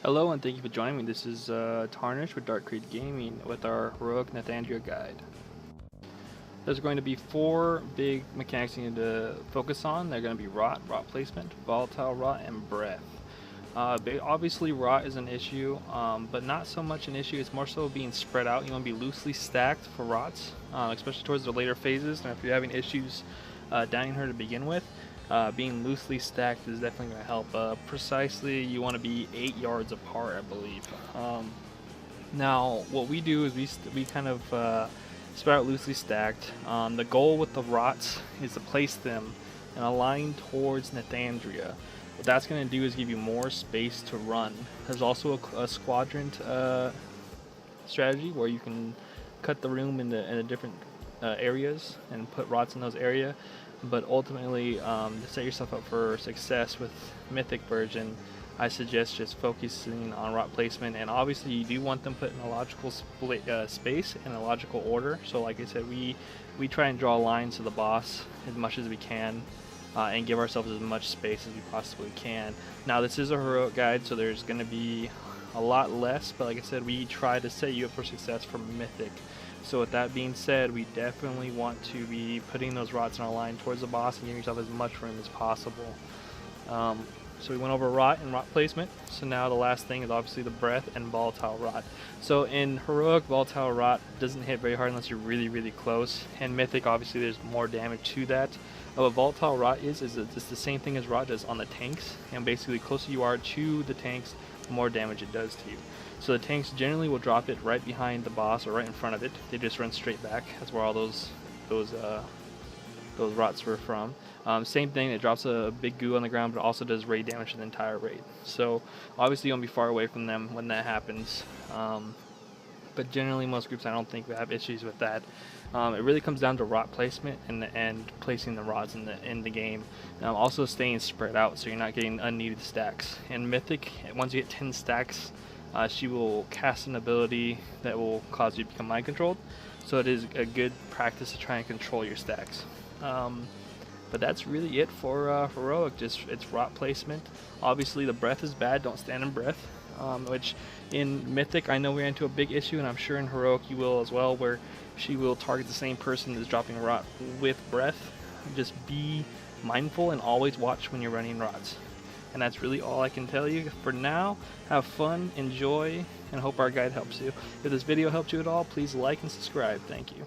Hello and thank you for joining me. This is Atarnish with Dark Creed Gaming with our Heroic Nyth guide. There's going to be 4 big mechanics you need to focus on. They're going to be rot placement, volatile rot, and breath. Obviously rot is an issue, but not so much an issue. It's more so being spread out. You want to be loosely stacked for rots, especially towards the later phases. And if you're having issues downing her to begin with, being loosely stacked is definitely going to help. Precisely, you want to be 8 yards apart, I believe. Now, what we do is we kind of spread out loosely stacked. The goal with the rots is to place them in a line towards Nyth. What that's going to do is give you more space to run. There's also a quadrant strategy where you can cut the room into different areas and put rots in those areas. But ultimately, to set yourself up for success with Mythic version, I suggest just focusing on rot placement. And obviously, you do want them put in a logical space in a logical order. So, like I said, we try and draw lines to the boss as much as we can, and give ourselves as much space as we possibly can. Now, this is a heroic guide, so there's going to be a lot less. But like I said, we try to set you up for success for Mythic. So with that being said, we definitely want to be putting those rots in our line towards the boss and giving yourself as much room as possible. So we went over rot and rot placement. So now the last thing is obviously the breath and volatile rot. So in heroic, volatile rot doesn't hit very hard unless you're really, really close. And Mythic, obviously there's more damage to that. What volatile rot is it's the same thing as rot does on the tanks. And basically, the closer you are to the tanks, the more damage it does to you. So the tanks generally will drop it right behind the boss or right in front of it. They just run straight back. That's where all those rots were from. Same thing, it drops a big goo on the ground, but also does raid damage to the entire raid. So obviously you want to be far away from them when that happens. But generally most groups, I don't think we have issues with that. It really comes down to rot placement and placing the rods in the game. Also staying spread out so you're not getting unneeded stacks. In Mythic, once you get 10 stacks, she will cast an ability that will cause you to become mind controlled. So it is a good practice to try and control your stacks. But that's really it for heroic. It's rot placement. Obviously the breath is bad. Don't stand in breath. Which in Mythic I know we ran into a big issue, and I'm sure in heroic you will as well, where she will target the same person that's dropping rot with breath. Just be mindful and always watch when you're running rots. And that's really all I can tell you for now. Have fun, enjoy, and hope our guide helps you. If this video helped you at all, please like and subscribe. Thank you.